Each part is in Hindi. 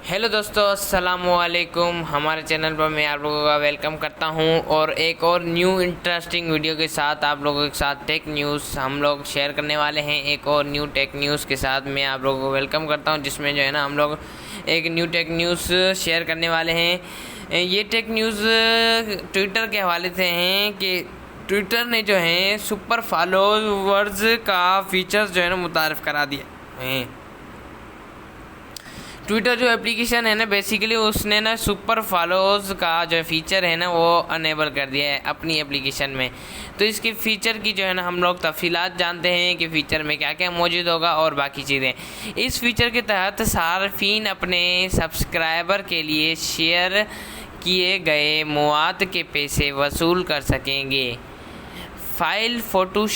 हेलो दोस्तों, अस्सलाम वालेकुम। हमारे चैनल पर मैं आप लोगों का वेलकम करता हूं और एक और न्यू इंटरेस्टिंग वीडियो के साथ आप लोगों के साथ टेक न्यूज़ हम लोग शेयर करने वाले हैं। एक और न्यू टेक न्यूज़ के साथ मैं आप लोगों को वेलकम करता हूं, जिसमें जो है ना हम लोग एक न्यू टेक न्यूज़ शेयर करने वाले हैं। ये टेक न्यूज़ ट्विटर के हवाले से हैं कि ट्विटर ने जो है सुपर फॉलोवर्स का फीचर्स जो है ना मुतारिफ़ करा दिया है। ट्विटर जो एप्लीकेशन है ना, बेसिकली उसने ना सुपर फॉलोअर्स का जो फीचर है ना वो अनेबल कर दिया है अपनी एप्लीकेशन में। तो इसके फीचर की जो है ना हम लोग तफसीलात जानते हैं कि फ़ीचर में क्या क्या मौजूद होगा और बाकी चीज़ें। इस फीचर के तहत सार्फिन अपने सब्सक्राइबर के लिए शेयर किए गए मवाद के पैसे वसूल कर सकेंगे। File photo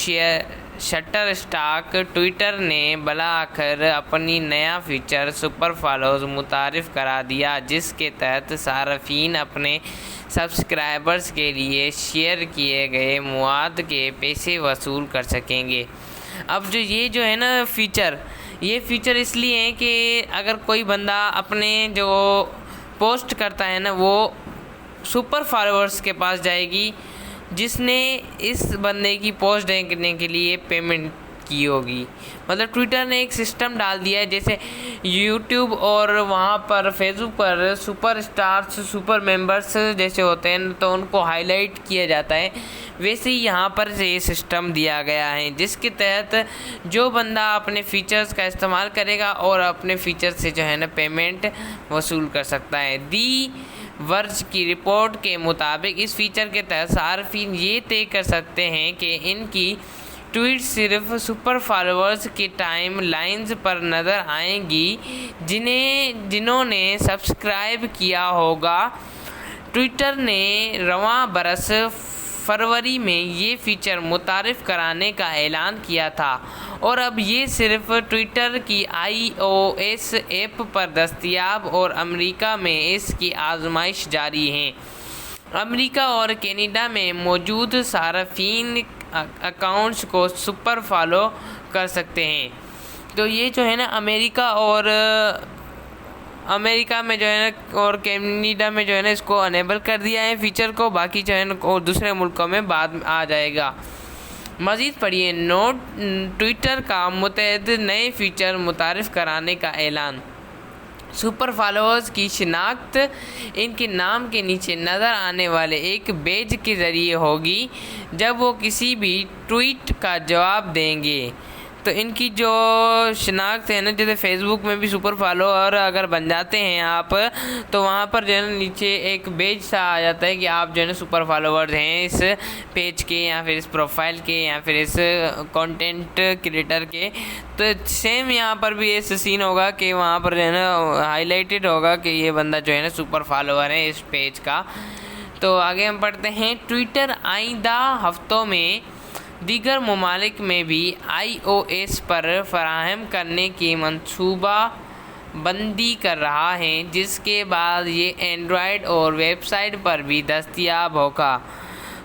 shutter stock Twitter ने बुलाकर अपनी नया फीचर सुपर फॉलोअर्स मुतारिफ़ करा दिया, जिसके तहत सार्फिन अपने सब्सक्राइबर्स के लिए शेयर किए गए मवाद के पैसे वसूल कर सकेंगे। अब ये जो है ना ये फ़ीचर इसलिए है कि अगर कोई बंदा अपने जो पोस्ट करता है ना वो सुपर फॉलोअर्स के पास जाएगी जिसने इस बंदे की पोस्ट देखने के लिए पेमेंट की होगी। मतलब ट्विटर ने एक सिस्टम डाल दिया है, जैसे यूट्यूब और वहाँ पर फेसबुक पर सुपर स्टार्स सुपर मेंबर्स जैसे होते हैं तो उनको हाईलाइट किया जाता है, वैसे ही यहाँ पर ये सिस्टम दिया गया है, जिसके तहत जो बंदा अपने फीचर्स का इस्तेमाल करेगा और अपने फीचर से जो है ना पेमेंट वसूल कर सकता है। दी वर्ज की रिपोर्ट के मुताबिक इस फीचर के तहत सार्फिन ये तय कर सकते हैं कि इनकी ट्वीट सिर्फ सुपर फॉलोअर्स की टाइम लाइन्स पर नज़र आएंगी जिन्होंने सब्सक्राइब किया होगा। ट्विटर ने रवां बरस फरवरी में ये फीचर मुतारिफ़ कराने का ऐलान किया था और अब ये सिर्फ ट्विटर की iOS ऐप पर दस्तयाब और अमेरिका में इसकी आजमाइश जारी है। अमेरिका और कनाडा में मौजूद सार्फिन अकाउंट्स को सुपर फॉलो कर सकते हैं। तो ये जो है ना अमेरिका में जो है ना और कनाडा में जो है ना इसको अनेबल कर दिया है फीचर को, बाकी जो है ना और दूसरे मुल्कों में बाद में आ जाएगा। मज़ीद पढ़िए ट्विटर का मुतअद्दिद नए फीचर मुतारिफ़ कराने का ऐलान। सुपर फॉलोअर्स की शिनाख्त इनके नाम के नीचे नज़र आने वाले एक बैज के ज़रिए होगी जब वो किसी भी ट्वीट का जवाब देंगे। तो इनकी जो शिनाख्त है ना, जैसे फेसबुक में भी सुपर फॉलोअर अगर बन जाते हैं आप तो वहाँ पर जो है ना नीचे एक बैज सा आ जाता है कि आप जो है ना सुपर फॉलोअर्स हैं इस पेज के या फिर इस प्रोफाइल के या फिर इस कंटेंट क्रिएटर के। तो सेम यहाँ पर भी ऐसा सीन होगा कि वहाँ पर जो है ना हाईलाइटेड होगा कि ये बंदा जो है ना सुपर फॉलोअर है इस पेज का। तो आगे हम पढ़ते हैं। ट्विटर आइंदा हफ्तों में दीगर ममालिक में भी iOS पर फराहम करने की मंसूबा बंदी कर रहा है, जिसके बाद ये एंड्रॉयड और वेबसाइट पर भी दस्तयाब होगा।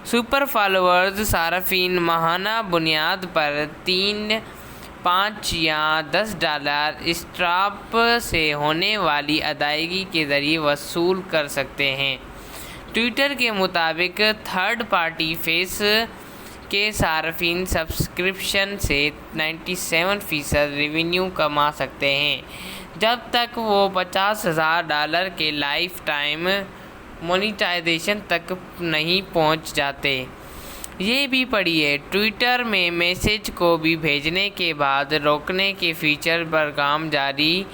सुपर फॉलोअर्स सार्फिन माहाना बुनियाद पर 3, 5 या $10 स्ट्राप से होने वाली अदायगी के ज़रिए वसूल कर सकते हैं। ट्विटर के मुताबिक थर्ड पार्टी फेस के सार्फिन सब्सक्रिप्शन से 97% रेवेन्यू कमा सकते हैं जब तक वो $50,000 के लाइफ टाइम मोनेटाइजेशन तक नहीं पहुंच जाते। ये भी पढ़िए ट्विटर में मैसेज को भी भेजने के बाद रोकने के फीचर पर काम जारी।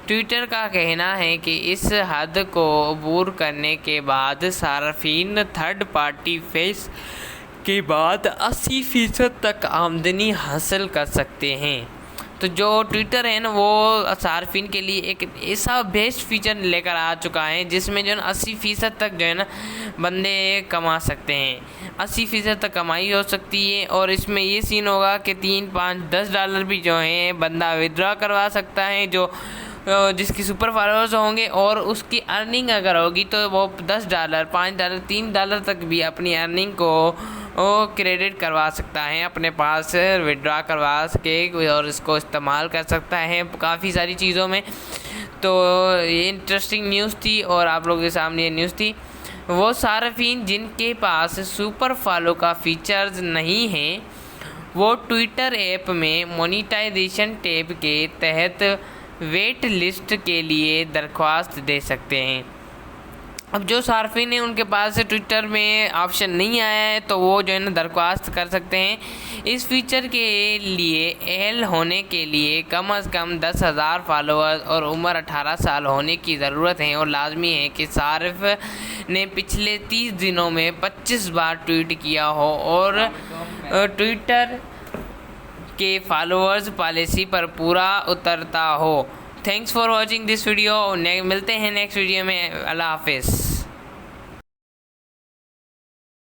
ट्विटर का कहना है कि इस हद को अबूर करने के बाद सार्फिन थर्ड पार्टी फेस के बाद 80% तक आमदनी हासिल कर सकते हैं। तो जो ट्विटर है ना वो सार्फिन के लिए एक ऐसा बेस्ट फीचर लेकर आ चुका है जिसमें जो है 80% तक जो है ना बंदे कमा सकते हैं। 80% तक कमाई हो सकती है और इसमें ये सीन होगा कि 3, 5, $10 भी जो है बंदा विड्रॉ करवा सकता है जो जिसकी सुपर फॉलोअर्स होंगे, और उसकी अर्निंग अगर होगी तो वो $10, $5, $3 तक भी अपनी अर्निंग को वो क्रेडिट करवा सकता है, अपने पास विड्रॉ करवा सके और इसको इस्तेमाल कर सकता है काफ़ी सारी चीज़ों में। तो ये इंटरेस्टिंग न्यूज़ थी और आप लोगों के सामने ये न्यूज़ थी। वो सार्फिन जिनके पास सुपर फॉलो का फीचर्स नहीं है वो ट्विटर ऐप में मोनेटाइजेशन टैब के तहत वेट लिस्ट के लिए दरख्वास्त दे सकते हैं। अब जो सार्फिन है उनके पास ट्विटर में ऑप्शन नहीं आया है तो वो जो है ना दरख्वास्त कर सकते हैं। इस फीचर के लिए एल होने के लिए कम से कम 10,000 फॉलोअर्स और उम्र 18 साल होने की ज़रूरत है और लाजमी है कि सार्फ ने पिछले 30 दिनों में 25 बार ट्वीट किया हो और ट्विटर के फॉलोअर्स पॉलिसी पर पूरा उतरता हो। Thanks for watching this video. मिलते हैं नेक्स्ट वीडियो में। अल्लाह हाफिज़।